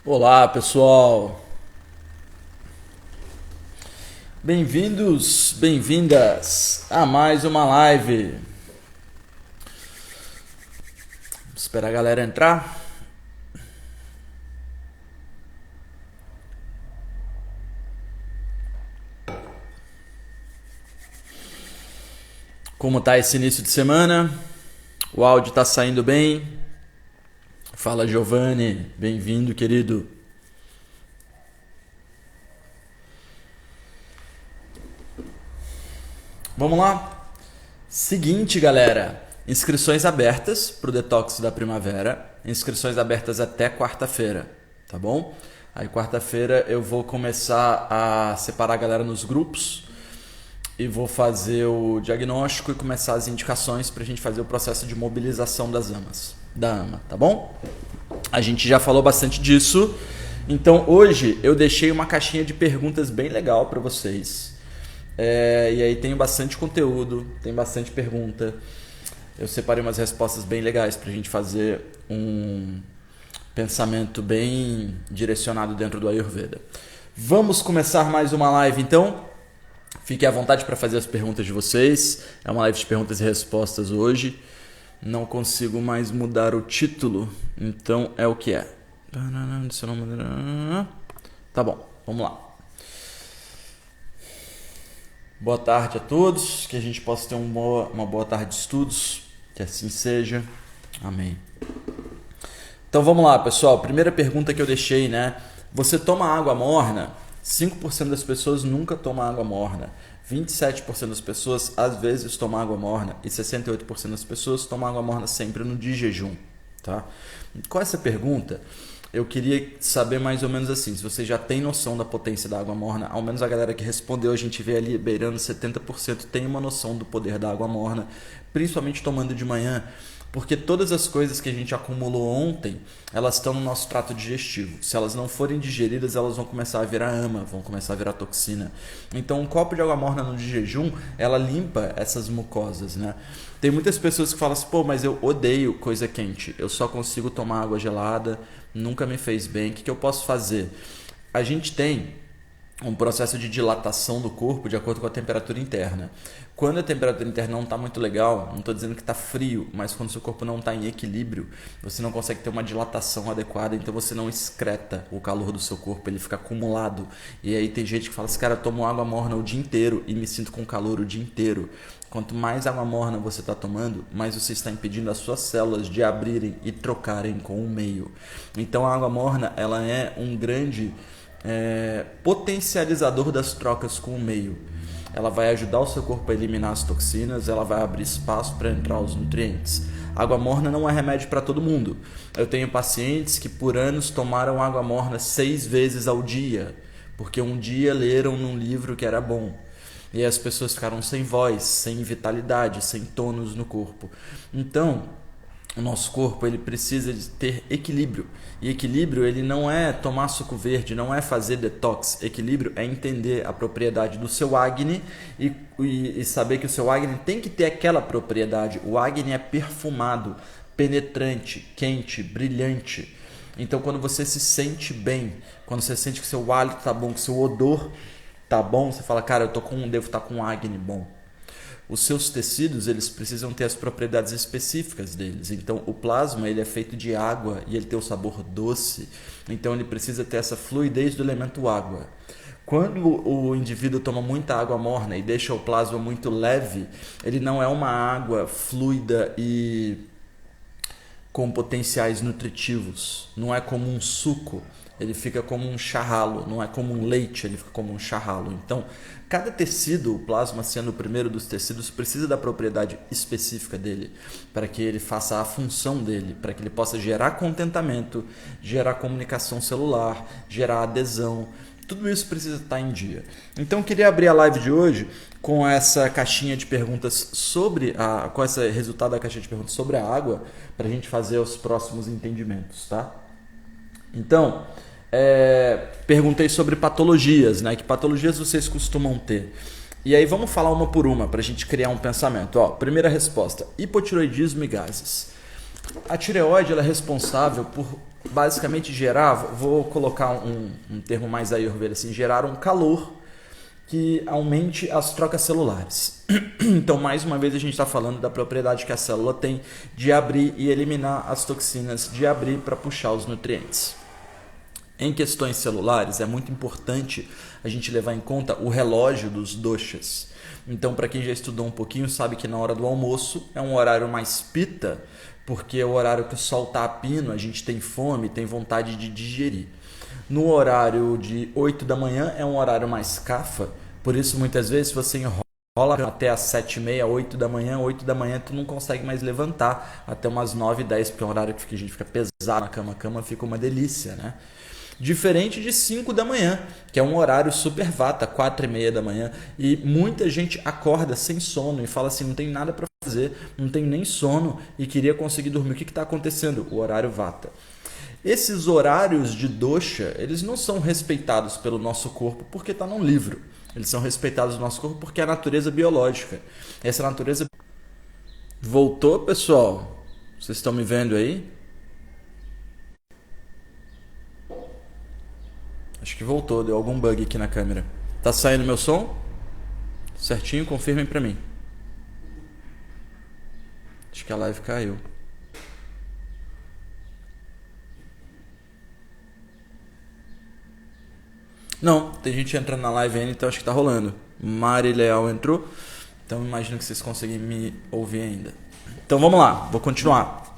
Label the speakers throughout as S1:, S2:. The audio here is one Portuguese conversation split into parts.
S1: Olá, pessoal. Bem-vindos, bem-vindas a mais uma live. Vamos esperar a galera entrar. Como tá esse início de semana? O áudio tá saindo bem? Fala, Giovanni. Bem-vindo, querido. Vamos lá? Seguinte, galera. Inscrições abertas para o Detox da Primavera. Inscrições abertas até quarta-feira, tá bom? Aí quarta-feira eu vou começar a separar a galera nos grupos e vou fazer o diagnóstico e começar as indicações para a gente fazer o processo de mobilização da AMA, tá bom? A gente já falou bastante disso. Então hoje eu deixei uma caixinha de perguntas bem legal para vocês. E aí tem bastante conteúdo, tem bastante pergunta. Eu separei umas respostas bem legais pra gente fazer um pensamento bem direcionado dentro do Ayurveda. Vamos começar mais uma live então. Fiquem à vontade para fazer as perguntas de vocês. É uma live de perguntas e respostas hoje. Não consigo mais mudar o título, então é o que é. Tá bom, vamos lá. Boa tarde a todos, que a gente possa ter uma boa tarde de estudos, que assim seja. Amém. Então vamos lá, pessoal. Primeira pergunta que eu deixei, né? Você toma água morna? 5% das pessoas nunca tomam água morna. 27% das pessoas às vezes tomam água morna e 68% das pessoas tomam água morna sempre no dia de jejum, tá? Com essa pergunta, eu queria saber mais ou menos assim, se você já tem noção da potência da água morna, ao menos a galera que respondeu, a gente vê ali beirando 70% tem uma noção do poder da água morna, principalmente tomando de manhã, porque todas as coisas que a gente acumulou ontem, elas estão no nosso trato digestivo. Se elas não forem digeridas, elas vão começar a virar ama, vão começar a virar toxina. Então, um copo de água morna no de jejum, ela limpa essas mucosas, né? Tem muitas pessoas que falam assim, pô, mas eu odeio coisa quente, eu só consigo tomar água gelada, nunca me fez bem, o que eu posso fazer? A gente tem um processo de dilatação do corpo de acordo com a temperatura interna. Quando a temperatura interna não está muito legal, não estou dizendo que está frio, mas quando o seu corpo não está em equilíbrio, você não consegue ter uma dilatação adequada, então você não excreta o calor do seu corpo, ele fica acumulado. E aí tem gente que fala assim, cara, eu tomo água morna o dia inteiro e me sinto com calor o dia inteiro. Quanto mais água morna você está tomando, mais você está impedindo as suas células de abrirem e trocarem com o meio. Então a água morna ela é um grande potencializador das trocas com o meio. Ela vai ajudar o seu corpo a eliminar as toxinas, ela vai abrir espaço para entrar os nutrientes. Água morna não é remédio para todo mundo. Eu tenho pacientes que por anos tomaram água morna 6 vezes ao dia, porque um dia leram num livro que era bom. E as pessoas ficaram sem voz, sem vitalidade, sem tônus no corpo. Então, o nosso corpo ele precisa de ter equilíbrio. E equilíbrio ele não é tomar suco verde, não é fazer detox. Equilíbrio é entender a propriedade do seu Agni e saber que o seu Agni tem que ter aquela propriedade. O Agni é perfumado, penetrante, quente, brilhante. Então quando você se sente bem, quando você sente que seu hálito tá bom, que seu odor tá bom, você fala, cara, devo estar com um Agni bom. Os seus tecidos, eles precisam ter as propriedades específicas deles. Então, o plasma, ele é feito de água e ele tem o sabor doce. Então, ele precisa ter essa fluidez do elemento água. Quando o indivíduo toma muita água morna e deixa o plasma muito leve, ele não é uma água fluida e com potenciais nutritivos. Não é como um suco. Ele fica como um charralo, não é como um leite, ele fica como um charralo. Então, cada tecido, o plasma sendo o primeiro dos tecidos, precisa da propriedade específica dele, para que ele faça a função dele, para que ele possa gerar contentamento, gerar comunicação celular, gerar adesão. Tudo isso precisa estar em dia. Então, eu queria abrir a live de hoje com essa caixinha de perguntas com esse resultado da caixinha de perguntas sobre a água, para a gente fazer os próximos entendimentos, tá? Então, perguntei sobre patologias, né? Que patologias vocês costumam ter? E aí vamos falar uma por uma para a gente criar um pensamento. Primeira resposta, hipotireoidismo e gases. A tireoide ela é responsável por basicamente gerar, vou colocar um termo mais ayurveda assim, gerar um calor que aumente as trocas celulares. Então, mais uma vez, a gente está falando da propriedade que a célula tem de abrir e eliminar as toxinas, de abrir para puxar os nutrientes. Em questões celulares, é muito importante a gente levar em conta o relógio dos doshas. Então, para quem já estudou um pouquinho, sabe que na hora do almoço é um horário mais pita, porque é o horário que o sol está a pino, a gente tem fome, tem vontade de digerir. No horário de 8 da manhã é um horário mais kapha, por isso muitas vezes você enrola até as 7h30, 8 da manhã, 8 da manhã tu não consegue mais levantar até umas 9, 10, porque é um horário que a gente fica pesado na cama, a cama fica uma delícia, né? Diferente de 5 da manhã, que é um horário super vata, 4h30 da manhã, e muita gente acorda sem sono e fala assim, não tem nada para fazer, não tenho nem sono e queria conseguir dormir. O que está acontecendo? O horário vata. Esses horários de dosha, eles não são respeitados pelo nosso corpo porque está num livro. Eles são respeitados no nosso corpo porque é a natureza biológica. Essa natureza... Voltou, pessoal? Vocês estão me vendo aí? Acho que voltou, deu algum bug aqui na câmera. Tá saindo meu som? Certinho? Confirmem pra mim. Acho que a live caiu. Não, tem gente entrando na live ainda, então acho que tá rolando. Mari Leal entrou, então imagino que vocês conseguem me ouvir ainda. Então vamos lá, vou continuar.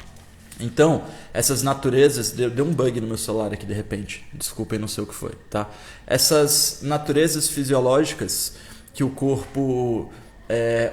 S1: Então, essas naturezas... Deu um bug no meu celular aqui de repente. Desculpem, não sei o que foi, tá? Essas naturezas fisiológicas que o corpo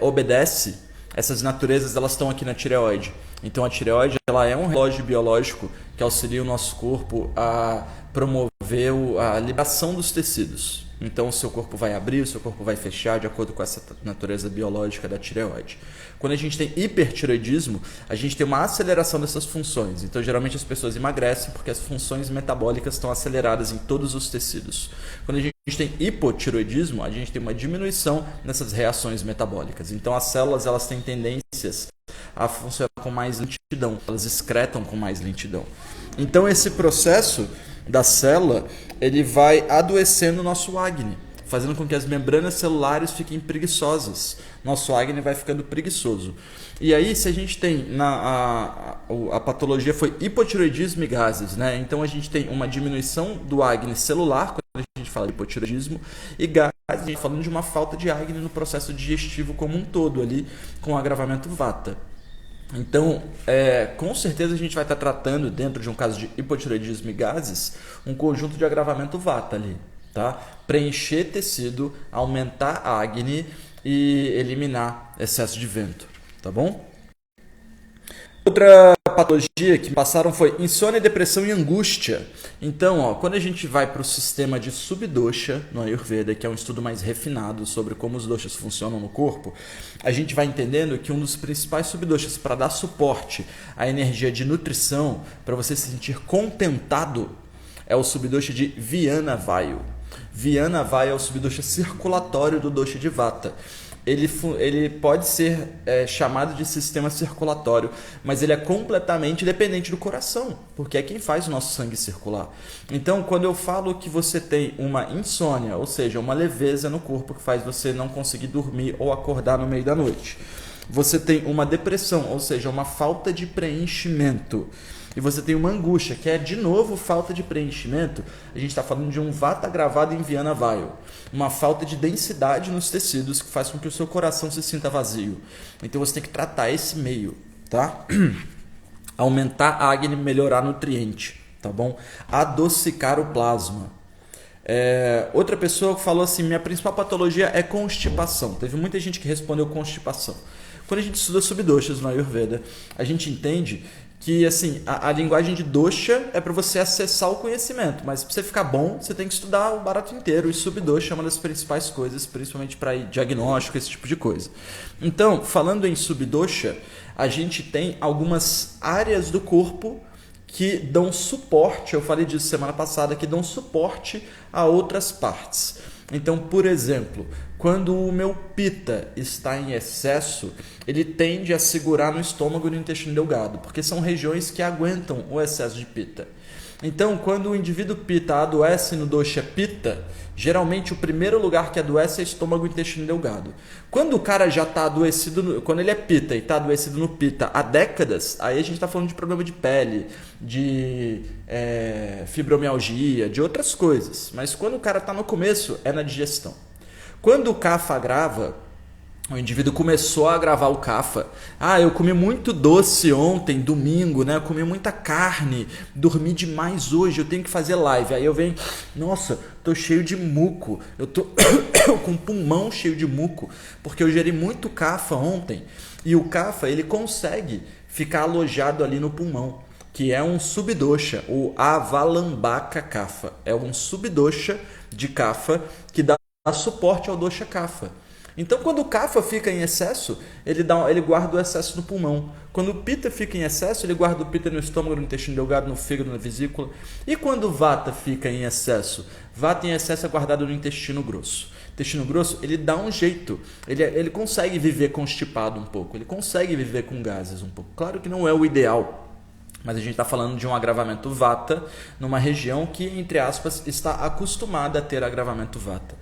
S1: obedece, essas naturezas elas estão aqui na tireoide. Então a tireoide ela é um relógio biológico que auxilia o nosso corpo a promover a liberação dos tecidos. Então o seu corpo vai abrir, o seu corpo vai fechar de acordo com essa natureza biológica da tireoide. Quando a gente tem hipertireoidismo, a gente tem uma aceleração dessas funções. Então geralmente as pessoas emagrecem porque as funções metabólicas estão aceleradas em todos os tecidos. Quando a gente tem hipotireoidismo, a gente tem uma diminuição nessas reações metabólicas. Então as células elas têm tendências a funcionar com mais lentidão, elas excretam com mais lentidão. Então esse processo da célula, ele vai adoecendo o nosso acne, fazendo com que as membranas celulares fiquem preguiçosas. Nosso acne vai ficando preguiçoso. E aí, se a gente tem a patologia foi hipotireoidismo e gases, né? Então a gente tem uma diminuição do acne celular quando a gente fala de hipotireoidismo e gases, a gente falando de uma falta de acne no processo digestivo como um todo ali, com agravamento vata. Então, com certeza a gente vai estar tratando, dentro de um caso de hipotireoidismo e gases, um conjunto de agravamento vata ali, tá? Preencher tecido, aumentar a acne e eliminar excesso de vento, tá bom? Outra patologia que passaram foi insônia, depressão e angústia. Então, quando a gente vai para o sistema de subdosha no Ayurveda, que é um estudo mais refinado sobre como os doshas funcionam no corpo, a gente vai entendendo que um dos principais subdoshas para dar suporte à energia de nutrição, para você se sentir contentado, é o subdosha de Vyana Vayu. Vyana Vayu é o subdosha circulatório do dosha de Vata. Ele pode ser chamado de sistema circulatório, mas ele é completamente dependente do coração, porque é quem faz o nosso sangue circular. Então, quando eu falo que você tem uma insônia, ou seja, uma leveza no corpo que faz você não conseguir dormir ou acordar no meio da noite, você tem uma depressão, ou seja, uma falta de preenchimento, e você tem uma angústia, que é, de novo, falta de preenchimento. A gente está falando de um vata gravado em Vyana Vayu. Uma falta de densidade nos tecidos que faz com que o seu coração se sinta vazio. Então você tem que tratar esse meio, tá? Aumentar a acne, melhorar nutriente, tá bom? Adocicar o plasma. Outra pessoa falou assim, minha principal patologia é constipação. Teve muita gente que respondeu constipação. Quando a gente estuda subdoshas no Ayurveda, a gente entende que assim, a linguagem de dosha é para você acessar o conhecimento, mas para você ficar bom, você tem que estudar o barato inteiro, e subdosha é uma das principais coisas, principalmente para diagnóstico, esse tipo de coisa. Então, falando em subdosha, a gente tem algumas áreas do corpo que dão suporte, eu falei disso semana passada, que dão suporte a outras partes. Então, por exemplo, quando o meu pita está em excesso, ele tende a segurar no estômago e no intestino delgado, porque são regiões que aguentam o excesso de pita. Então, quando o indivíduo pita adoece no dosha pita, geralmente o primeiro lugar que adoece é estômago e intestino delgado. Quando o cara já está adoecido, quando ele é pita e está adoecido no pita há décadas, aí a gente está falando de problema de pele, de fibromialgia, de outras coisas. Mas quando o cara está no começo, é na digestão. Quando o kapha agrava, o indivíduo começou a agravar o kapha. Eu comi muito doce ontem, domingo, né? Eu comi muita carne, dormi demais hoje, eu tenho que fazer live. Aí eu venho, nossa, tô cheio de muco, eu tô com o pulmão cheio de muco, porque eu gerei muito kapha ontem. E o kapha, ele consegue ficar alojado ali no pulmão, que é um subdosha, o avalambaka kapha. É um subdosha de kapha que dá suporte ao dosha kapha. Então, quando o kapha fica em excesso, ele guarda o excesso no pulmão. Quando o pita fica em excesso, ele guarda o pita no estômago, no intestino delgado, no fígado, na vesícula. E quando o vata fica em excesso? Vata em excesso é guardado no intestino grosso. Intestino grosso, ele dá um jeito. Ele consegue viver constipado um pouco. Ele consegue viver com gases um pouco. Claro que não é o ideal, mas a gente está falando de um agravamento vata numa região que, entre aspas, está acostumada a ter agravamento vata.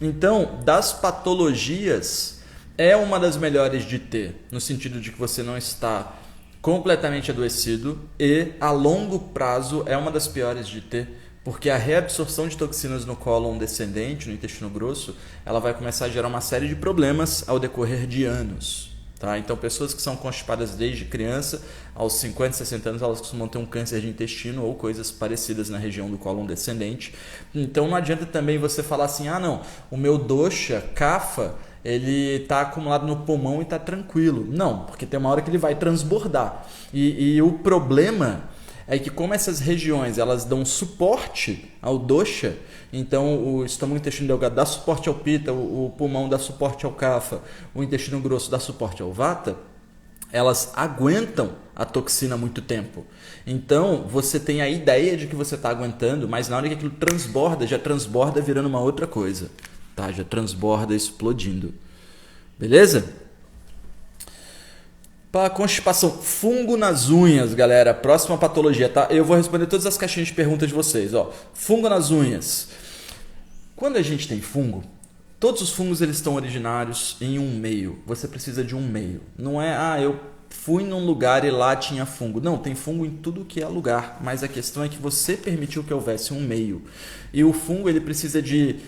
S1: Então, das patologias, é uma das melhores de ter, no sentido de que você não está completamente adoecido, e a longo prazo é uma das piores de ter, porque a reabsorção de toxinas no cólon descendente, no intestino grosso, ela vai começar a gerar uma série de problemas ao decorrer de anos. Tá? Então, pessoas que são constipadas desde criança, aos 50, 60 anos, elas costumam ter um câncer de intestino ou coisas parecidas na região do cólon descendente. Então, não adianta também você falar assim, não, o meu dosha, kapha, ele está acumulado no pulmão e está tranquilo. Não, porque tem uma hora que ele vai transbordar. E o problema é que, como essas regiões elas dão suporte ao dosha, então o estômago e o intestino delgado dá suporte ao pita, o pulmão dá suporte ao kapha, o intestino grosso dá suporte ao vata, elas aguentam a toxina muito tempo. Então você tem a ideia de que você está aguentando, mas na hora que aquilo transborda, já transborda virando uma outra coisa, tá? Já transborda explodindo. Beleza? Para constipação, fungo nas unhas, galera. Próxima patologia, tá? Eu vou responder todas as caixinhas de perguntas de vocês. Fungo nas unhas. Quando a gente tem fungo, todos os fungos eles estão originários em um meio. Você precisa de um meio. Não é, eu fui num lugar e lá tinha fungo. Não, tem fungo em tudo que é lugar. Mas a questão é que você permitiu que houvesse um meio. E o fungo ele precisa de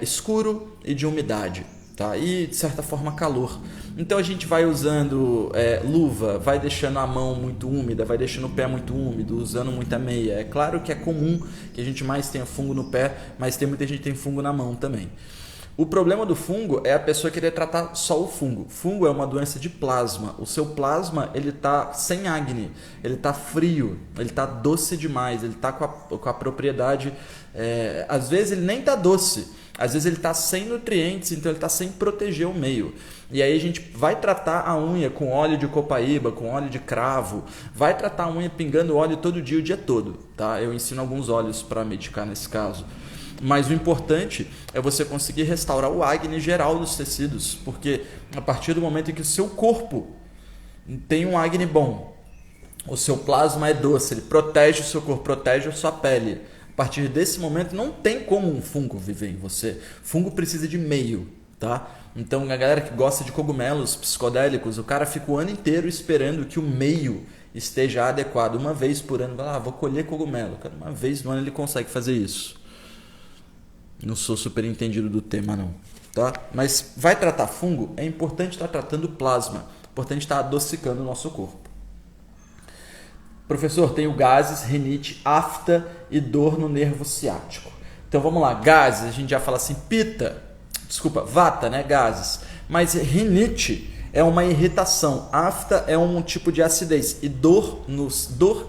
S1: escuro e de umidade. Tá? E de certa forma calor. Então a gente vai usando luva, vai deixando a mão muito úmida, vai deixando o pé muito úmido, usando muita meia. É claro que é comum que a gente mais tenha fungo no pé, mas tem muita gente que tem fungo na mão também. O problema do fungo é a pessoa querer tratar só o fungo. Fungo é uma doença de plasma. O seu plasma ele está sem acne, ele está frio, ele está doce demais, ele está com a propriedade... às vezes ele nem está doce, às vezes ele está sem nutrientes, então ele está sem proteger o meio. E aí a gente vai tratar a unha com óleo de copaíba, com óleo de cravo, vai tratar a unha pingando óleo todo dia, o dia todo. Tá? Eu ensino alguns óleos para medicar nesse caso. Mas o importante é você conseguir restaurar o acne geral dos tecidos, porque a partir do momento em que o seu corpo tem um acne bom, o seu plasma é doce, ele protege o seu corpo, protege a sua pele. A partir desse momento não tem como um fungo viver em você. Fungo precisa de meio, tá? Então a galera que gosta de cogumelos psicodélicos, o cara fica o ano inteiro esperando que o meio esteja adequado. Uma vez por ano, vou colher cogumelo. Cara, uma vez no ano ele consegue fazer isso. Não sou super entendido do tema não, tá? Mas vai tratar fungo, é importante estar tratando plasma. É importante estar adocicando o nosso corpo. Professor, tenho gases, rinite, afta e dor no nervo ciático. Então vamos lá, gases, a gente já fala assim, vata, né, gases. Mas rinite é uma irritação, afta é um tipo de acidez e dor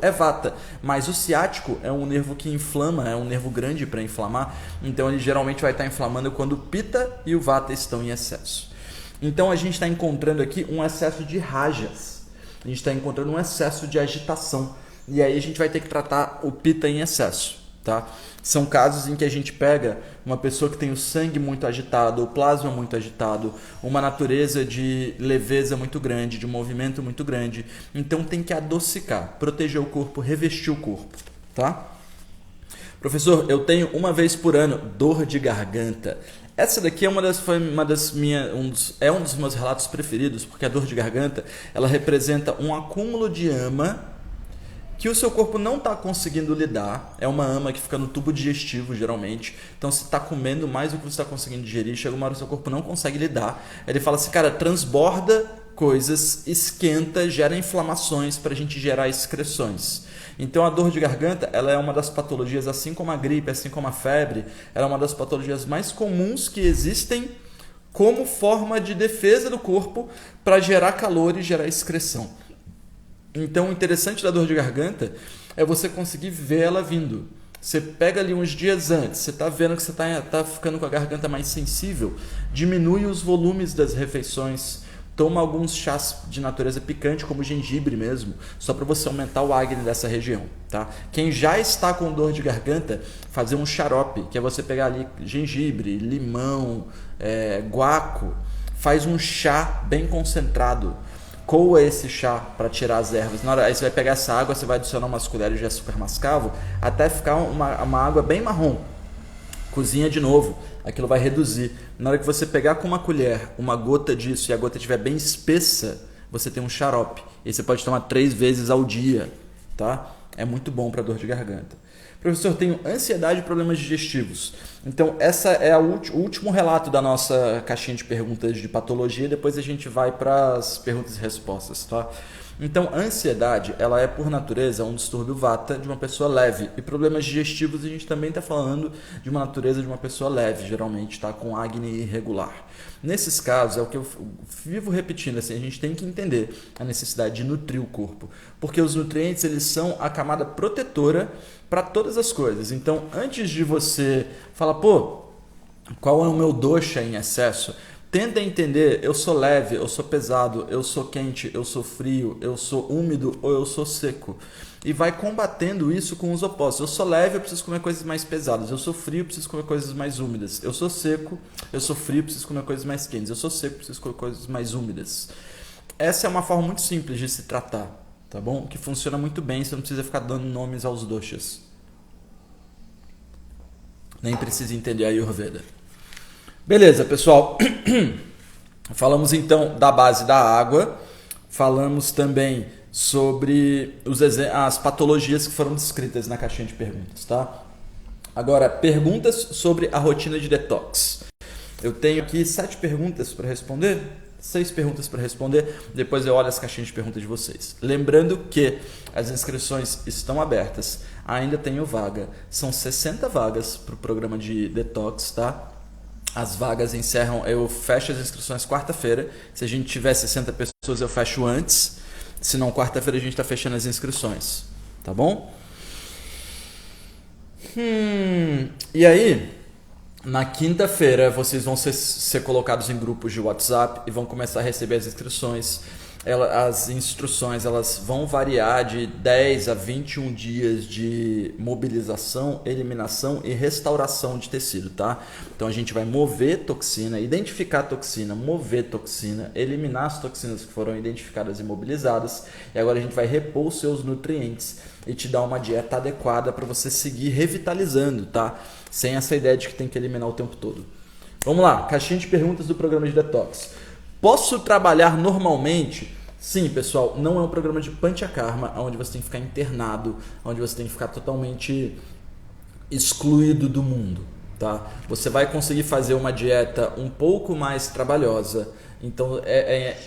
S1: é vata. Mas o ciático é um nervo que inflama, é um nervo grande para inflamar, então ele geralmente vai estar inflamando quando o pita e o vata estão em excesso. Então a gente está encontrando aqui um excesso de rajas. A gente está encontrando um excesso de agitação. E aí a gente vai ter que tratar o pita em excesso. tá? São casos em que a gente pega uma pessoa que tem o sangue muito agitado, o plasma muito agitado, uma natureza de leveza muito grande, de movimento muito grande. Então tem que adocicar, proteger o corpo, revestir o corpo, tá? Professor, eu tenho uma vez por ano dor de garganta. Essa daqui é um dos meus relatos preferidos, porque a dor de garganta, ela representa um acúmulo de ama que o seu corpo não está conseguindo lidar. É uma ama que fica no tubo digestivo, geralmente. Então, você está comendo mais do que você está conseguindo digerir, chega uma hora que o seu corpo não consegue lidar. Ele fala assim, cara, transborda coisas, esquenta, gera inflamações para a gente gerar excreções. Então a dor de garganta, ela é uma das patologias, assim como a gripe, assim como a febre, ela é uma das patologias mais comuns que existem como forma de defesa do corpo para gerar calor e gerar excreção. Então o interessante da dor de garganta é você conseguir ver ela vindo. Você pega ali uns dias antes, você está vendo que você está ficando com a garganta mais sensível, diminui os volumes das refeições, toma alguns chás de natureza picante, como gengibre mesmo, só para você aumentar o acne dessa região, tá? Quem já está com dor de garganta, fazer um xarope, que é você pegar ali gengibre, limão, guaco, faz um chá bem concentrado, coa esse chá para tirar as ervas. Na hora, aí você vai pegar essa água, você vai adicionar umas colheres de açúcar mascavo, até ficar uma água bem marrom. Cozinha de novo, aquilo vai reduzir. Na hora que você pegar com uma colher uma gota disso e a gota estiver bem espessa, você tem um xarope. E você pode tomar 3 vezes ao dia, tá? É muito bom para dor de garganta. Professor, tenho ansiedade e problemas digestivos. Então, essa é o último relato da nossa caixinha de perguntas de patologia. Depois a gente vai para as perguntas e respostas, tá? Então, a ansiedade, ela é por natureza um distúrbio vata de uma pessoa leve. E problemas digestivos a gente também está falando de uma natureza de uma pessoa leve, geralmente está com acne irregular. Nesses casos, é o que eu vivo repetindo, assim, a gente tem que entender a necessidade de nutrir o corpo. Porque os nutrientes, eles são a camada protetora para todas as coisas. Então, antes de você falar, pô, qual é o meu dosha em excesso? Tenta entender, eu sou leve, eu sou pesado, eu sou quente, eu sou frio, eu sou úmido ou eu sou seco. E vai combatendo isso com os opostos. Eu sou leve, eu preciso comer coisas mais pesadas. Eu sou frio, eu preciso comer coisas mais úmidas. Eu sou seco, eu sou frio, eu preciso comer coisas mais quentes. Eu sou seco, eu preciso comer coisas mais úmidas. Essa é uma forma muito simples de se tratar, tá bom? Que funciona muito bem, você não precisa ficar dando nomes aos doshas. Nem precisa entender a Ayurveda. Beleza, pessoal. Falamos então da base da água. Falamos também sobre as patologias que foram descritas na caixinha de perguntas, tá? Agora, perguntas sobre a rotina de detox. Eu tenho aqui 7 perguntas para responder, 6 perguntas para responder, depois eu olho as caixinhas de perguntas de vocês. Lembrando que as inscrições estão abertas, ainda tenho vaga. São 60 vagas para o programa de detox, tá? As vagas encerram, eu fecho as inscrições quarta-feira. Se a gente tiver 60 pessoas, eu fecho antes. Se não, quarta-feira a gente está fechando as inscrições. Tá bom? E aí, na quinta-feira, vocês vão ser colocados em grupos de WhatsApp e vão começar a receber as inscrições. As instruções, elas vão variar de 10 a 21 dias de mobilização, eliminação e restauração de tecido, tá? Então a gente vai mover toxina, identificar toxina, mover toxina, eliminar as toxinas que foram identificadas e mobilizadas, e agora a gente vai repor os seus nutrientes e te dar uma dieta adequada para você seguir revitalizando, tá? Sem essa ideia de que tem que eliminar o tempo todo. Vamos lá, caixinha de perguntas do programa de detox. Posso trabalhar normalmente? Sim, pessoal, não é um programa de panchakarma, onde você tem que ficar internado, onde você tem que ficar totalmente excluído do mundo, tá? Você vai conseguir fazer uma dieta um pouco mais trabalhosa, então é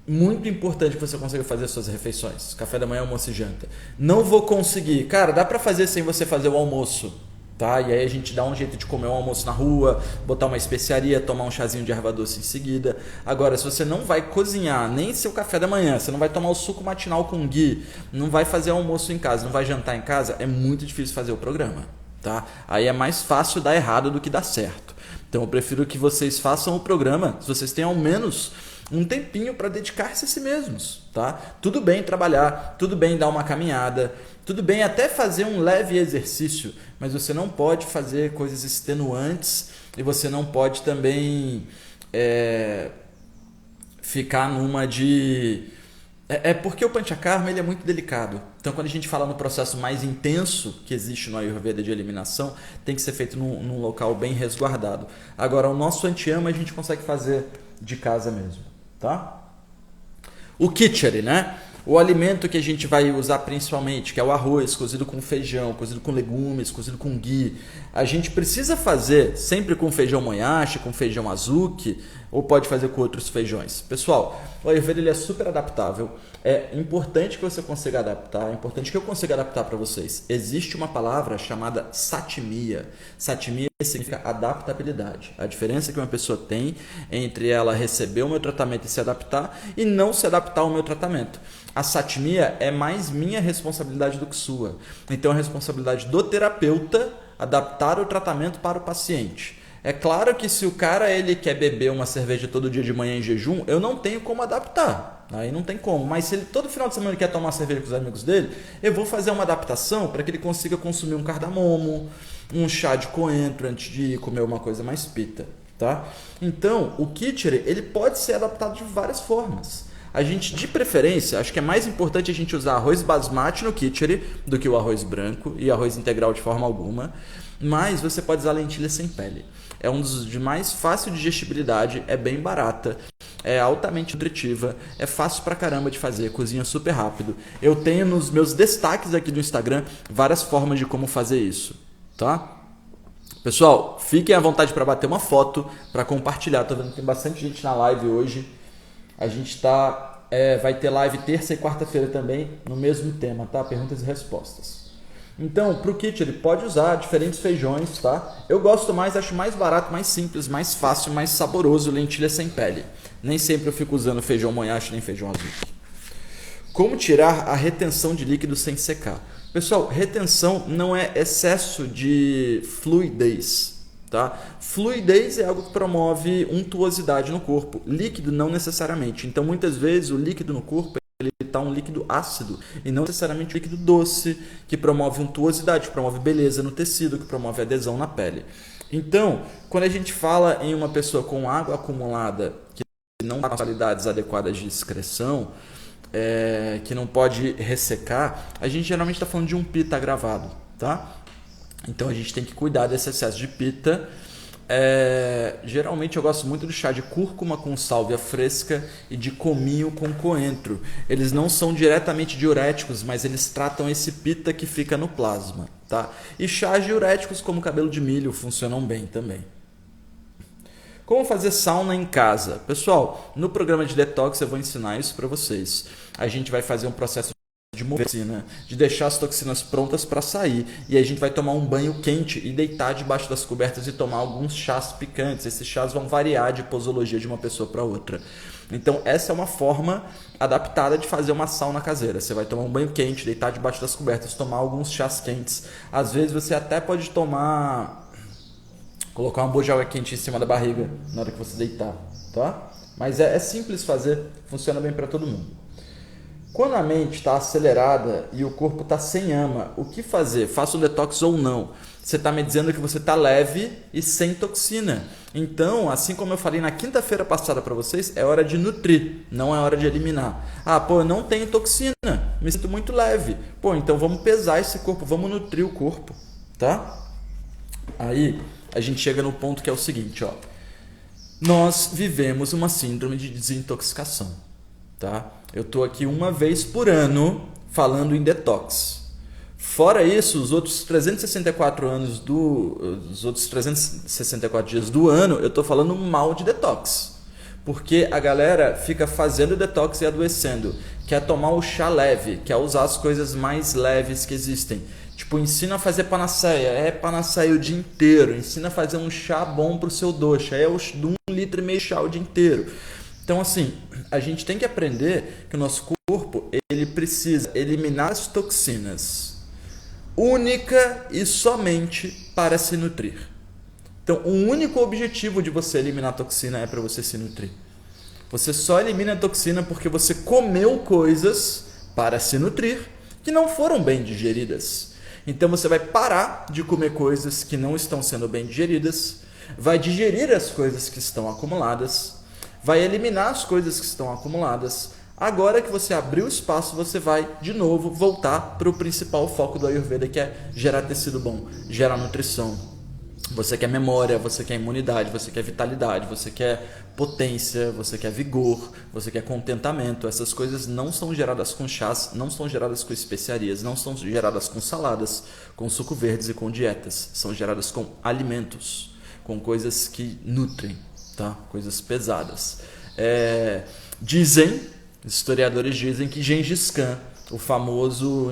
S1: muito importante que você consiga fazer suas refeições, café da manhã, almoço e janta. Não vou conseguir, cara, dá pra fazer sem você fazer o almoço, tá? E aí a gente dá um jeito de comer um almoço na rua, botar uma especiaria, tomar um chazinho de erva doce em seguida. Agora, se você não vai cozinhar nem seu café da manhã, você não vai tomar o suco matinal com ghee, não vai fazer almoço em casa, não vai jantar em casa, é muito difícil fazer o programa, tá? Aí é mais fácil dar errado do que dar certo. Então eu prefiro que vocês façam o programa, se vocês têm ao menos um tempinho para dedicar-se a si mesmos, tá? Tudo bem trabalhar, tudo bem dar uma caminhada, tudo bem até fazer um leve exercício, mas você não pode fazer coisas extenuantes e você não pode também ficar numa de... porque o Panchakarma ele é muito delicado. Então, quando a gente fala no processo mais intenso que existe no Ayurveda de eliminação, tem que ser feito num local bem resguardado. Agora, o nosso Antiyama a gente consegue fazer de casa mesmo, tá? O Khichdi, né? O alimento que a gente vai usar principalmente, que é o arroz cozido com feijão, cozido com legumes, cozido com ghee. A gente precisa fazer sempre com feijão moyashi, com feijão azuki, ou pode fazer com outros feijões. Pessoal, o Ayurveda ele é super adaptável. É importante que você consiga adaptar, é importante que eu consiga adaptar para vocês. Existe uma palavra chamada satimia. Satimia significa adaptabilidade. A diferença que uma pessoa tem entre ela receber o meu tratamento e se adaptar e não se adaptar ao meu tratamento. A satimia é mais minha responsabilidade do que sua. Então, é a responsabilidade do terapeuta adaptar o tratamento para o paciente. É claro que se o cara ele quer beber uma cerveja todo dia de manhã em jejum, eu não tenho como adaptar. Aí não tem como. Mas se ele todo final de semana ele quer tomar cerveja com os amigos dele, eu vou fazer uma adaptação para que ele consiga consumir um cardamomo, um chá de coentro antes de comer uma coisa mais pita, tá? Então, o Khichdi, ele pode ser adaptado de várias formas. A gente, de preferência, acho que é mais importante a gente usar arroz basmati no Khichdi do que o arroz branco e arroz integral de forma alguma. Mas você pode usar lentilha sem pele. É um dos de mais fácil digestibilidade, é bem barata, é altamente nutritiva, é fácil pra caramba de fazer, cozinha super rápido. Eu tenho nos meus destaques aqui do Instagram várias formas de como fazer isso, tá? Pessoal, fiquem à vontade para bater uma foto, para compartilhar. Tô vendo que tem bastante gente na live hoje. A gente vai ter live terça e quarta-feira também no mesmo tema, tá? Perguntas e respostas. Então, para o kit ele pode usar diferentes feijões, tá? Eu gosto mais, acho mais barato, mais simples, mais fácil, mais saboroso, lentilha sem pele. Nem sempre eu fico usando feijão moyashi nem feijão azul. Como tirar a retenção de líquido sem secar? Pessoal, retenção não é excesso de fluidez, tá? Fluidez é algo que promove untuosidade no corpo. Líquido não necessariamente. Então, muitas vezes o líquido no corpo ele está um líquido ácido e não necessariamente um líquido doce, que promove untuosidade, que promove beleza no tecido, que promove adesão na pele. Então, quando a gente fala em uma pessoa com água acumulada, que não tem qualidades adequadas de excreção, que não pode ressecar, a gente geralmente está falando de um pita agravado, tá? Então a gente tem que cuidar desse excesso de pita. Geralmente eu gosto muito do chá de cúrcuma com sálvia fresca e de cominho com coentro. Eles não são diretamente diuréticos, mas eles tratam esse pita que fica no plasma, tá? E chás diuréticos como cabelo de milho funcionam bem também. Como fazer sauna em casa? Pessoal, no programa de detox eu vou ensinar isso para vocês. A gente vai fazer um processo de toxina, de deixar as toxinas prontas para sair, e aí a gente vai tomar um banho quente e deitar debaixo das cobertas e tomar alguns chás picantes. Esses chás vão variar de posologia de uma pessoa para outra. Então essa é uma forma adaptada de fazer uma sauna caseira. Você vai tomar um banho quente, deitar debaixo das cobertas, tomar alguns chás quentes. Às vezes você até pode colocar uma boa de água quente em cima da barriga na hora que você deitar, tá? Mas é simples fazer, funciona bem para todo mundo. Quando a mente está acelerada e o corpo está sem ama, o que fazer? Faça o detox ou não? Você está me dizendo que você está leve e sem toxina. Então, assim como eu falei na quinta-feira passada para vocês, é hora de nutrir, não é hora de eliminar. Eu não tenho toxina, me sinto muito leve. Então vamos pesar esse corpo, vamos nutrir o corpo, tá? Aí a gente chega no ponto que é o seguinte, ó. Nós vivemos uma síndrome de desintoxicação, tá? Eu tô aqui uma vez por ano falando em detox. Fora isso, os outros 364 dias do ano, eu tô falando mal de detox. Porque a galera fica fazendo detox e adoecendo. Quer tomar o chá leve, quer usar as coisas mais leves que existem. Tipo, ensina a fazer panaceia, panaceia o dia inteiro. Ensina a fazer um chá bom pro seu dosha, de 1,5 litro chá o dia inteiro. Então, assim, a gente tem que aprender que o nosso corpo ele precisa eliminar as toxinas única e somente para se nutrir. Então, o único objetivo de você eliminar a toxina é para você se nutrir. Você só elimina a toxina porque você comeu coisas para se nutrir que não foram bem digeridas. Então você vai parar de comer coisas que não estão sendo bem digeridas, vai digerir as coisas que estão acumuladas, vai eliminar as coisas que estão acumuladas. Agora que você abriu espaço, você vai de novo voltar para o principal foco do Ayurveda, que é gerar tecido bom, gerar nutrição. Você quer memória, você quer imunidade, você quer vitalidade, você quer potência, você quer vigor, você quer contentamento. Essas coisas não são geradas com chás, não são geradas com especiarias, não são geradas com saladas, com suco verdes e com dietas. São geradas com alimentos, com coisas que nutrem, tá? Coisas pesadas. Historiadores dizem que Gengis Khan, o famoso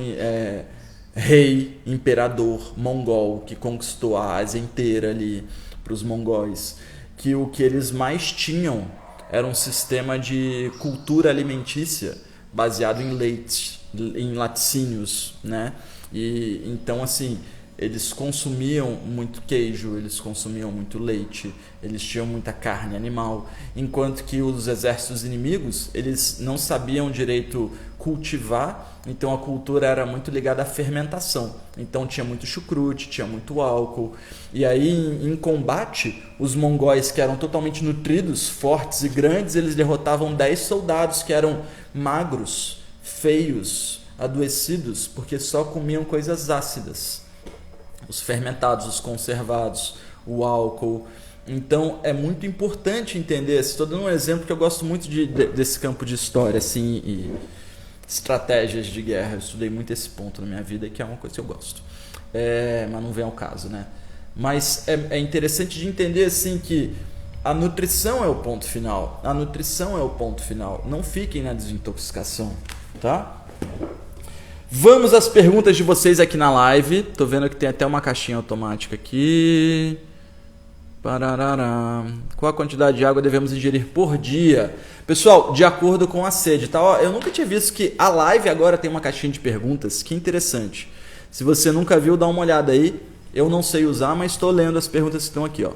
S1: rei, imperador mongol que conquistou a Ásia inteira ali para os mongóis, que o que eles mais tinham era um sistema de cultura alimentícia baseado em leite, em laticínios, né? E então assim, eles consumiam muito queijo, eles consumiam muito leite, eles tinham muita carne animal, enquanto que os exércitos inimigos, eles não sabiam direito cultivar, então a cultura era muito ligada à fermentação. Então tinha muito chucrute, tinha muito álcool. E aí em combate, os mongóis que eram totalmente nutridos, fortes e grandes, eles derrotavam 10 soldados que eram magros, feios, adoecidos, porque só comiam coisas ácidas. Os fermentados, os conservados, o álcool. Então é muito importante entender. Estou dando um exemplo que eu gosto muito desse campo de história assim, e estratégias de guerra. Eu estudei muito esse ponto na minha vida, que é uma coisa que eu gosto. Mas não vem ao caso, né? Mas é interessante de entender assim que a nutrição é o ponto final. A nutrição é o ponto final. Não fiquem na desintoxicação, tá? Vamos às perguntas de vocês aqui na live. Tô vendo que tem até uma caixinha automática aqui. Pararará. Qual a quantidade de água devemos ingerir por dia? Pessoal, de acordo com a sede, tá? Ó, eu nunca tinha visto que a live agora tem uma caixinha de perguntas. Que interessante. Se você nunca viu, dá uma olhada aí. Eu não sei usar, mas estou lendo as perguntas que estão aqui, ó.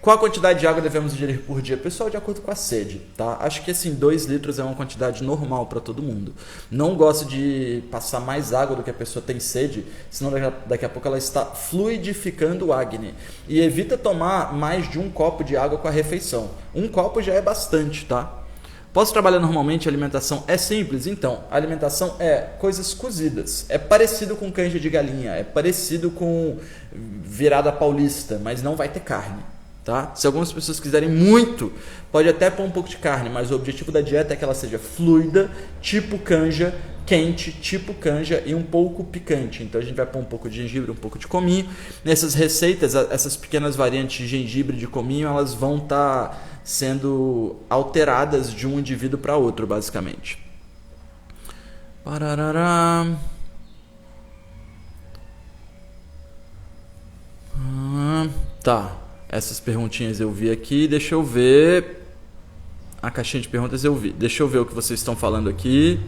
S1: Qual a quantidade de água devemos ingerir por dia? Pessoal, de acordo com a sede, tá? Acho que assim, 2 litros é uma quantidade normal para todo mundo. Não gosto de passar mais água do que a pessoa tem sede, senão daqui a pouco ela está fluidificando o Agni. E evita tomar mais de 1 copo de água com a refeição. 1 copo já é bastante, tá? Posso trabalhar normalmente? A alimentação é simples? Então, a alimentação é coisas cozidas. É parecido com canja de galinha, é parecido com virada paulista, mas não vai ter carne. Tá? Se algumas pessoas quiserem muito, pode até pôr um pouco de carne, mas o objetivo da dieta é que ela seja fluida, tipo canja, quente, tipo canja e um pouco picante. Então a gente vai pôr um pouco de gengibre, um pouco de cominho. Nessas receitas, essas pequenas variantes de gengibre e de cominho, elas vão estar sendo alteradas de um indivíduo para outro, basicamente. Pararará. Tá. Essas perguntinhas eu vi aqui, deixa eu ver. A caixinha de perguntas eu vi. Deixa eu ver o que vocês estão falando aqui.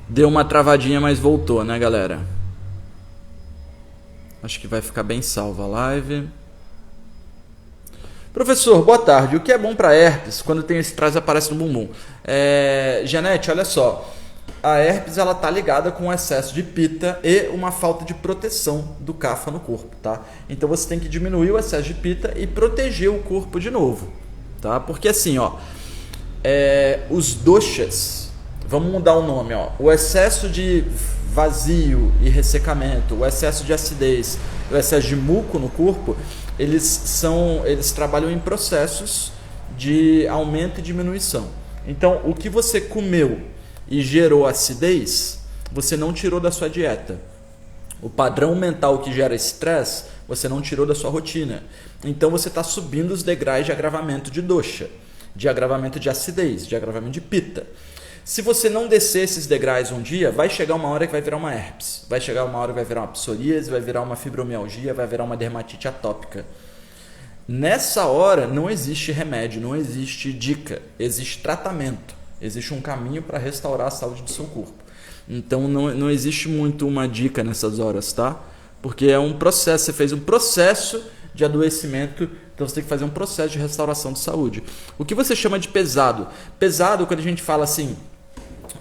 S1: Deu uma travadinha, mas voltou, né, galera? Acho que vai ficar bem salva a live. Professor, boa tarde. O que é bom para herpes quando tem esse traço aparece no bumbum? Janete, olha só. A herpes ela tá ligada com excesso de pita e uma falta de proteção do kapha no corpo, tá? Então você tem que diminuir o excesso de pita e proteger o corpo de novo, tá? Porque assim, ó, os doshas, vamos mudar o nome, ó. O excesso de vazio e ressecamento, o excesso de acidez, o excesso de muco no corpo, eles trabalham em processos de aumento e diminuição. Então, o que você comeu e gerou acidez, você não tirou da sua dieta. O padrão mental que gera estresse, você não tirou da sua rotina. Então você está subindo os degraus de agravamento de dosha, de agravamento de acidez, de agravamento de pita. Se você não descer esses degraus um dia, vai chegar uma hora que vai virar uma herpes, vai chegar uma hora que vai virar uma psoríase, vai virar uma fibromialgia, vai virar uma dermatite atópica. Nessa hora não existe remédio, não existe dica, existe tratamento. Existe um caminho para restaurar a saúde do seu corpo. Então não existe muito uma dica nessas horas, tá? Porque é um processo, você fez um processo de adoecimento Então você tem que fazer um processo de restauração de saúde. O que você chama de pesado? Pesado, quando a gente fala assim,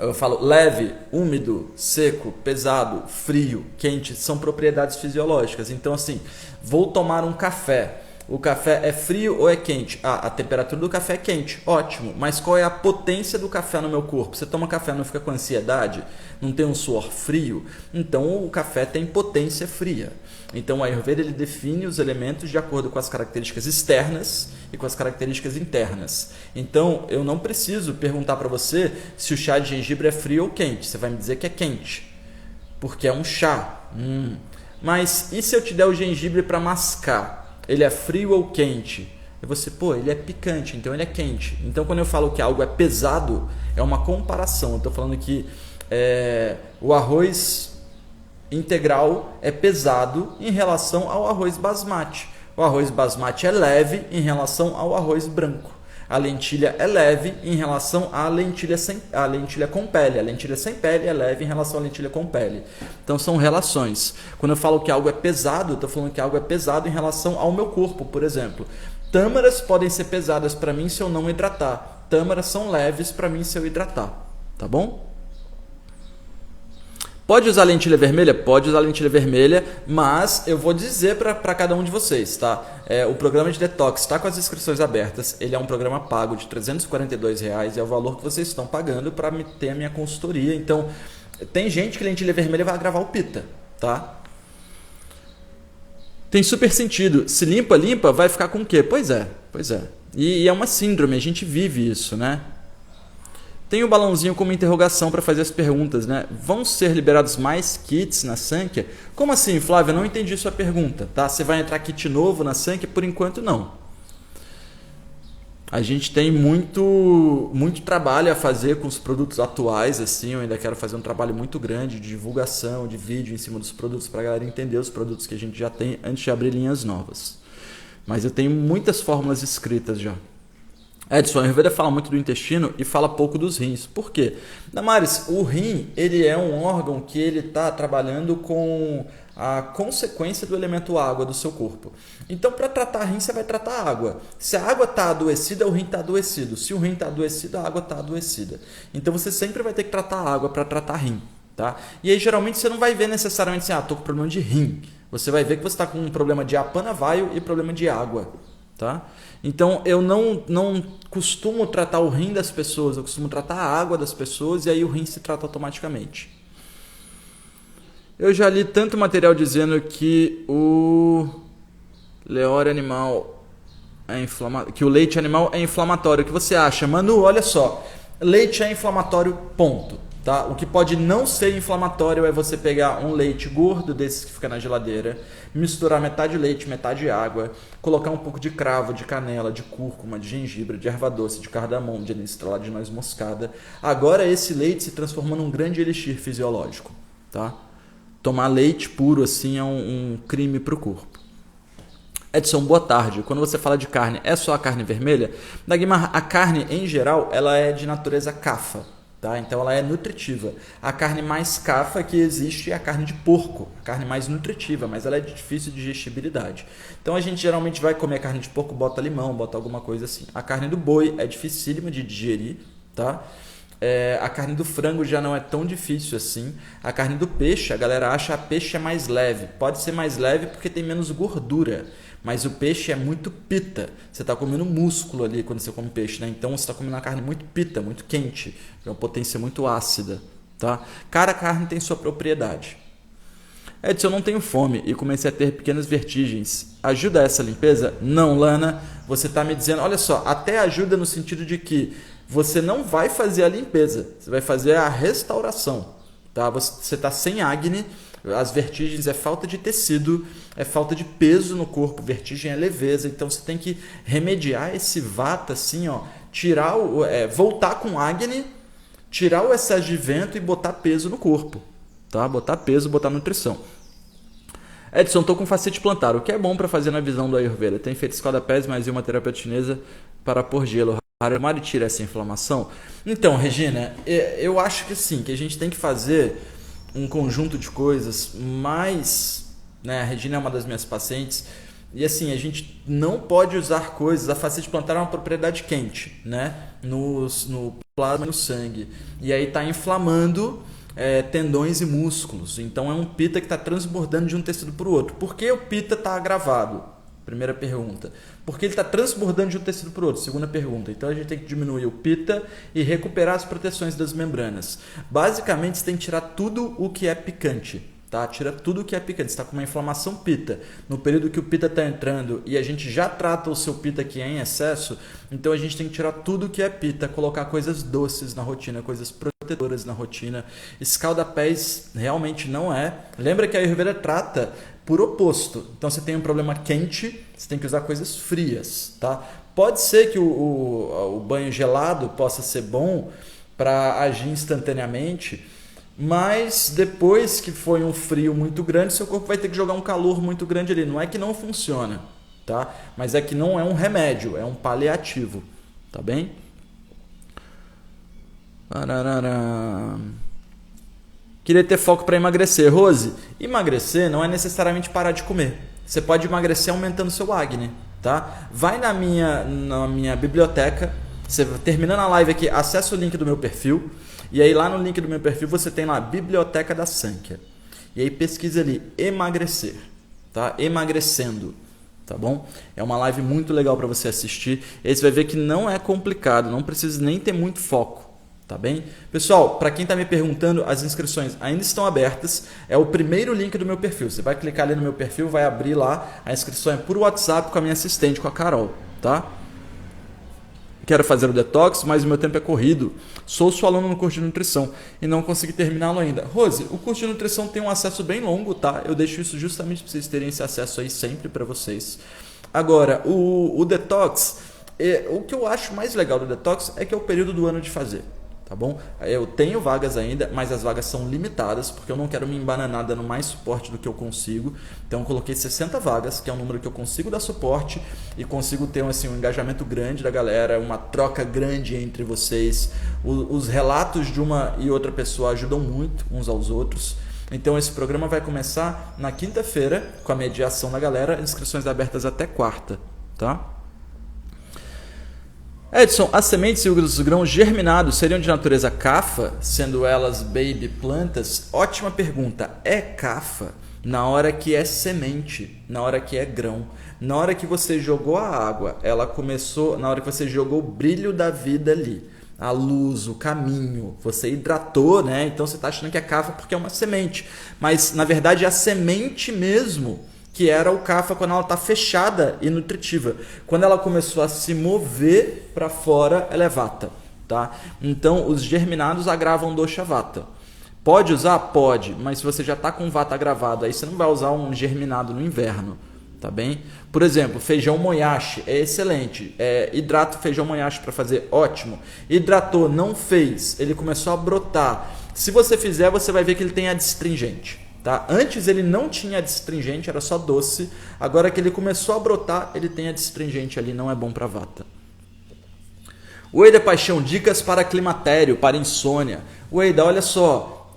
S1: eu falo leve, úmido, seco, pesado, frio, quente, são propriedades fisiológicas. Então assim, vou tomar um café. O café é frio ou é quente? A temperatura do café é quente, ótimo. Mas qual é a potência do café no meu corpo? Você toma café, não fica com ansiedade? Não tem um suor frio? Então o café tem potência fria. Então o Ayurveda ele define os elementos de acordo com as características externas e com as características internas. Então eu não preciso perguntar para você se o chá de gengibre é frio ou quente. Você vai me dizer que é quente, porque é um chá. Mas e se eu te der o gengibre para mascar? Ele é frio ou quente? E você, ele é picante, então ele é quente. Então quando eu falo que algo é pesado, é uma comparação. Eu estou falando que o arroz integral é pesado em relação ao arroz basmati. O arroz basmati é leve em relação ao arroz branco. A lentilha é leve em relação à lentilha com pele. A lentilha sem pele é leve em relação à lentilha com pele. Então são relações. Quando eu falo que algo é pesado, eu estou falando que algo é pesado em relação ao meu corpo, por exemplo. Tâmaras podem ser pesadas para mim se eu não hidratar. Tâmaras são leves para mim se eu hidratar. Tá bom? Pode usar lentilha vermelha? Pode usar lentilha vermelha, mas eu vou dizer para cada um de vocês, tá? O programa de detox está com as inscrições abertas, ele é um programa pago de R$ 342, é o valor que vocês estão pagando para ter a minha consultoria. Então, tem gente que lentilha vermelha vai agravar o pita, tá? Tem super sentido. Se limpa, vai ficar com o quê? Pois é. E é uma síndrome, a gente vive isso, né? Tem o balãozinho como interrogação para fazer as perguntas, né? Vão ser liberados mais kits na Sankhya? Como assim, Flávio? Eu não entendi sua pergunta, tá? Você vai entrar kit novo na Sankhya? Por enquanto, não. A gente tem muito trabalho a fazer com os produtos atuais, assim. Eu ainda quero fazer um trabalho muito grande de divulgação, de vídeo em cima dos produtos para a galera entender os produtos que a gente já tem antes de abrir linhas novas. Mas eu tenho muitas fórmulas escritas já. Edson, a Ayurveda fala muito do intestino e fala pouco dos rins. Por quê? Damares, o rim ele é um órgão que ele está trabalhando com a consequência do elemento água do seu corpo. Então, para tratar rim, você vai tratar a água. Se a água está adoecida, o rim está adoecido. Se o rim está adoecido, a água está adoecida. Então, você sempre vai ter que tratar a água para tratar rim. Tá? E aí, geralmente, você não vai ver necessariamente assim, estou com problema de rim. Você vai ver que você está com um problema de apana vayu e problema de água. Tá? Então eu não costumo tratar o rim das pessoas, eu costumo tratar a água das pessoas e aí o rim se trata automaticamente. Eu já li tanto material dizendo que o leite animal é inflamatório, que o leite animal é inflamatório. O que você acha? Manu, olha só, leite é inflamatório, ponto. Tá? O que pode não ser inflamatório é você pegar um leite gordo desses que fica na geladeira, misturar metade leite, metade água, colocar um pouco de cravo, de canela, de cúrcuma, de gengibre, de erva doce, de cardamomo, de anis estrelado, de noz moscada. Agora esse leite se transforma num grande elixir fisiológico. Tá? Tomar leite puro assim é um crime para o corpo. Edson, boa tarde. Quando você fala de carne, é só a carne vermelha? Dagmar, a carne em geral ela é de natureza cafa. Tá? Então ela é nutritiva. A carne mais cafa que existe é a carne de porco, a carne mais nutritiva, mas ela é de difícil digestibilidade. Então a gente geralmente vai comer carne de porco, bota limão, bota alguma coisa assim. A carne do boi é dificílima de digerir, tá? A carne do frango já não é tão difícil assim. A carne do peixe, a galera acha a peixe é mais leve. Pode ser mais leve porque tem menos gordura. Mas o peixe é muito pita. Você está comendo músculo ali quando você come peixe, né? Então você está comendo uma carne muito pita, muito quente. É uma potência muito ácida. Tá? Cada carne tem sua propriedade. Edson, eu não tenho fome e comecei a ter pequenas vertigens. Ajuda essa limpeza? Não, Lana. Você está me dizendo, olha só, até ajuda no sentido de que você não vai fazer a limpeza. Você vai fazer a restauração. Tá? Você está sem acne. As vertigens é falta de tecido, é falta de peso no corpo, vertigem é leveza, então você tem que remediar esse vata assim, ó, voltar com acne, tirar o excesso de vento e botar peso no corpo, tá? Botar peso, botar nutrição. Edson, estou com facete plantar, o que é bom para fazer na visão do Ayurveda? Tem feito escaldapés, mas e uma terapeuta chinesa para pôr gelo. Armar e tira essa inflamação? Então, Regina, eu acho que sim, que a gente tem que fazer um conjunto de coisas, mas, né, a Regina é uma das minhas pacientes, E assim, a gente não pode usar coisas. A fascite plantar é uma propriedade quente, né? No plasma e no sangue. E aí está inflamando tendões e músculos. Então é um pita que está transbordando de um tecido para o outro. Por que o pita está agravado? Primeira pergunta. Porque ele está transbordando de um tecido para o outro. Segunda pergunta. Então a gente tem que diminuir o pita e recuperar as proteções das membranas. Basicamente, você tem que tirar tudo o que é picante. Tá? Tira tudo que é picante. Você está com uma inflamação pita. No período que o pita está entrando e a gente já trata o seu pita que é em excesso, então a gente tem que tirar tudo que é pita, colocar coisas doces na rotina, coisas protetoras na rotina. Escalda-pés realmente não é. Lembra que a Ayurveda trata por oposto. Então você tem um problema quente, você tem que usar coisas frias. Tá? Pode ser que o banho gelado possa ser bom para agir instantaneamente, mas depois que foi um frio muito grande, seu corpo vai ter que jogar um calor muito grande ali. Não é que não funciona, tá? Mas é que não é um remédio, é um paliativo, tá bem? Queria ter foco para emagrecer. Rose, emagrecer não é necessariamente parar de comer. Você pode emagrecer aumentando seu Agni, tá? Vai na minha biblioteca, você terminando a live aqui, acessa o link do meu perfil. E aí lá no link do meu perfil você tem lá Biblioteca da Sankhya. E aí pesquisa ali emagrecer, tá? Emagrecendo, tá bom? É uma live muito legal para você assistir. E aí você vai ver que não é complicado, não precisa nem ter muito foco, tá bem? Pessoal, para quem está me perguntando, as inscrições ainda estão abertas. É o primeiro link do meu perfil. Você vai clicar ali no meu perfil, vai abrir lá. A inscrição é por WhatsApp com a minha assistente, com a Carol, tá? Quero fazer o detox, mas o meu tempo é corrido. Sou sua aluna no curso de nutrição e não consegui terminá-lo ainda. Rose, o curso de nutrição tem um acesso bem longo, tá? Eu deixo isso justamente para vocês terem esse acesso aí sempre para vocês. Agora, o detox, o que eu acho mais legal do detox é que é o período do ano de fazer. Tá bom? Eu tenho vagas ainda, mas as vagas são limitadas, porque eu não quero me embananar dando mais suporte do que eu consigo. Então eu coloquei 60 vagas, que é um número que eu consigo dar suporte e consigo ter assim, um engajamento grande da galera, uma troca grande entre vocês. Os relatos de uma e outra pessoa ajudam muito uns aos outros. Então esse programa vai começar na quinta-feira, com a mediação da galera, inscrições abertas até quarta, tá? Edson, as sementes e os grãos germinados seriam de natureza cafa, sendo elas baby plantas? Ótima pergunta. É cafa na hora que é semente, na hora que é grão. Na hora que você jogou a água, ela começou, na hora que você jogou o brilho da vida ali, a luz, o caminho, você hidratou, né? Então você está achando que é cafa porque é uma semente. Mas na verdade é a semente mesmo que era o kapha quando ela está fechada e nutritiva. Quando ela começou a se mover para fora, ela é vata. Tá? Então, os germinados agravam dosha vata. Pode usar? Pode, mas se você já está com vata agravado, aí você não vai usar um germinado no inverno. Tá bem? Por exemplo, feijão moyashi é excelente. Hidrata o feijão moyashi para fazer, ótimo. Hidratou, não fez, ele começou a brotar. Se você fizer, você vai ver que ele tem adstringente. Tá? Antes ele não tinha adstringente, era só doce. Agora que ele começou a brotar, ele tem adstringente ali, não é bom para vata. Ueda Paixão, dicas para climatério, para insônia. Ueda, olha só,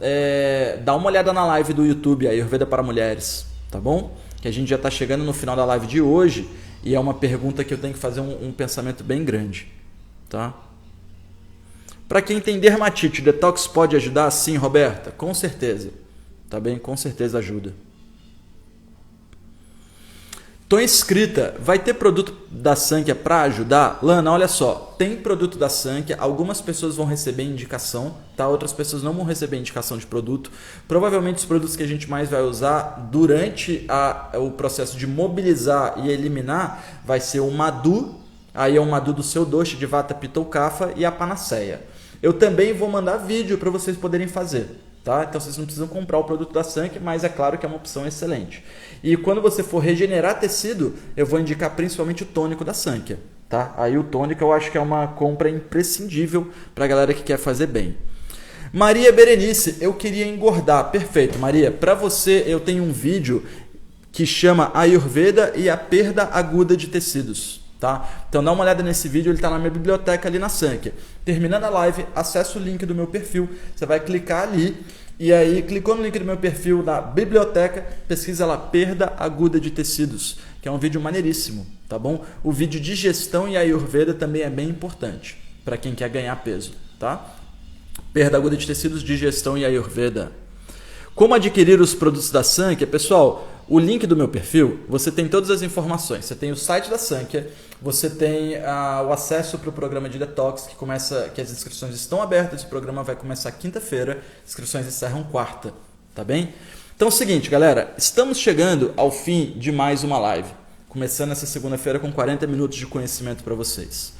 S1: dá uma olhada na live do YouTube, aí, Ayurveda para Mulheres, tá bom? Que a gente já está chegando no final da live de hoje e é uma pergunta que eu tenho que fazer um pensamento bem grande, tá? Para quem tem dermatite, detox pode ajudar? Sim, Roberta, com certeza. Tá bem? Com certeza ajuda. Tô inscrita. Vai ter produto da Sankhya para ajudar? Lana, olha só. Tem produto da Sankhya. Algumas pessoas vão receber indicação, tá? Outras pessoas não vão receber indicação de produto. Provavelmente os produtos que a gente mais vai usar durante o processo de mobilizar e eliminar vai ser o Madhu. Aí é o Madhu do seu dosha de Vata, Pitta ou Kapha e a Panaceia. Eu também vou mandar vídeo para vocês poderem fazer. Tá? Então vocês não precisam comprar o produto da Sankhya, mas é claro que é uma opção excelente. E quando você for regenerar tecido, eu vou indicar principalmente o tônico da Sankhya. Tá? Aí o tônico eu acho que é uma compra imprescindível para a galera que quer fazer bem. Maria Berenice, eu queria engordar. Perfeito, Maria. Para você eu tenho um vídeo que chama Ayurveda e a perda aguda de tecidos. Tá? Então dá uma olhada nesse vídeo, ele está na minha biblioteca ali na Sankhya. Terminando a live, acessa o link do meu perfil, você vai clicar ali E aí, clicou no link do meu perfil na biblioteca, pesquisa lá Perda Aguda de Tecidos, que é um vídeo maneiríssimo, tá bom? O vídeo de gestão e Ayurveda também é bem importante para quem quer ganhar peso, tá? Perda Aguda de Tecidos, digestão e Ayurveda. Como adquirir os produtos da Sankhya? Pessoal, o link do meu perfil, você tem todas as informações. Você tem o site da Sankhya, você tem o acesso para o programa de detox, que as inscrições estão abertas, o programa vai começar quinta-feira, inscrições encerram quarta, tá bem? Então é o seguinte, galera, estamos chegando ao fim de mais uma live, começando essa segunda-feira com 40 minutos de conhecimento para vocês.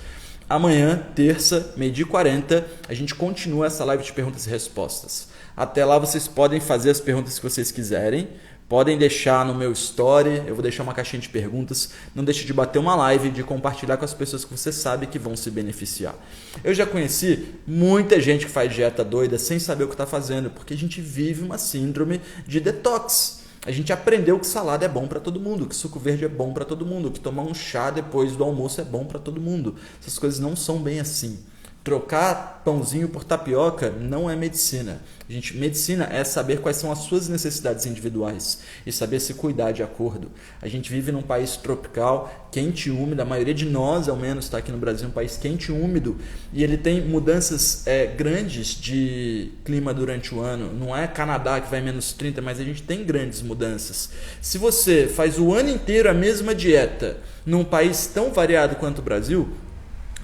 S1: Amanhã, terça, 12h40, a gente continua essa live de perguntas e respostas. Até lá vocês podem fazer as perguntas que vocês quiserem, podem deixar no meu story, eu vou deixar uma caixinha de perguntas. Não deixe de bater uma live, de compartilhar com as pessoas que você sabe que vão se beneficiar. Eu já conheci muita gente que faz dieta doida sem saber o que está fazendo, porque a gente vive uma síndrome de detox. A gente aprendeu que salada é bom para todo mundo, que suco verde é bom para todo mundo, que tomar um chá depois do almoço é bom para todo mundo. Essas coisas não são bem assim. Trocar pãozinho por tapioca não é medicina. Medicina é saber quais são as suas necessidades individuais e saber se cuidar de acordo. A gente vive num país tropical, quente e úmido. A maioria de nós, ao menos, está aqui no Brasil, um país quente e úmido. E ele tem mudanças grandes de clima durante o ano. Não é Canadá que vai menos 30, mas a gente tem grandes mudanças. Se você faz o ano inteiro a mesma dieta num país tão variado quanto o Brasil,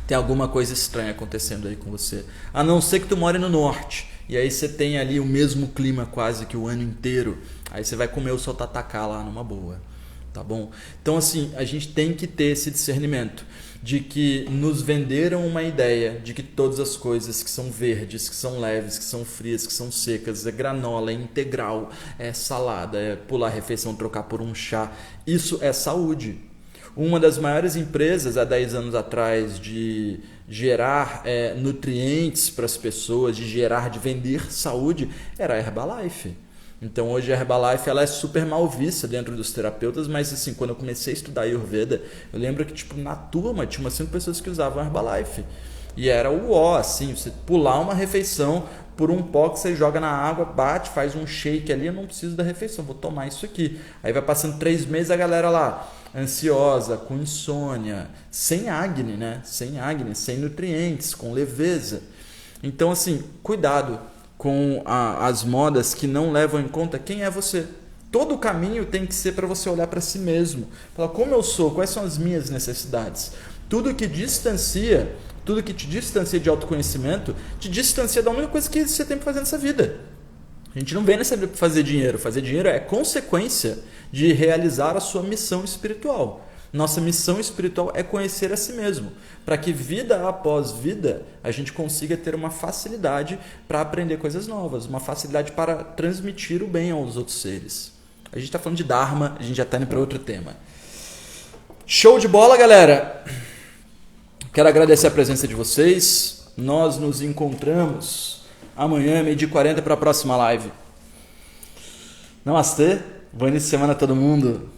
S1: tem alguma coisa estranha acontecendo aí com você. A não ser que tu more no norte. E aí você tem ali o mesmo clima quase que o ano inteiro. Aí você vai comer o seu tatacá lá numa boa. Tá bom? Então assim, a gente tem que ter esse discernimento de que nos venderam uma ideia de que todas as coisas que são verdes, que são leves, que são frias, que são secas, é granola, é integral, é salada, é pular a refeição, trocar por um chá. Isso é saúde. Uma das maiores empresas há 10 anos atrás de gerar nutrientes para as pessoas, de vender saúde, era a Herbalife. Então hoje a Herbalife ela é super mal vista dentro dos terapeutas, mas assim, quando eu comecei a estudar Ayurveda, eu lembro que na turma tinha umas 5 pessoas que usavam a Herbalife. E era o ó, assim, você pular uma refeição por um pó que você joga na água, bate, faz um shake ali, eu não preciso da refeição, vou tomar isso aqui. Aí vai passando 3 meses, a galera lá, ansiosa, com insônia, sem acne, né? Sem acne, sem nutrientes, com leveza. Então, assim, cuidado com as modas que não levam em conta quem é você. Todo o caminho tem que ser para você olhar para si mesmo. Falar como eu sou, quais são as minhas necessidades. Tudo que te distancia de autoconhecimento, te distancia da única coisa que você tem para fazer nessa vida. A gente não vem nessa vida para fazer dinheiro. Fazer dinheiro é consequência de realizar a sua missão espiritual. Nossa missão espiritual é conhecer a si mesmo, para que vida após vida a gente consiga ter uma facilidade para aprender coisas novas, uma facilidade para transmitir o bem aos outros seres. A gente está falando de Dharma, a gente já está indo para outro tema. Show de bola, galera! Quero agradecer a presença de vocês. Nós nos encontramos amanhã, 12h40, para a próxima live. Namastê, bom início de semana a todo mundo.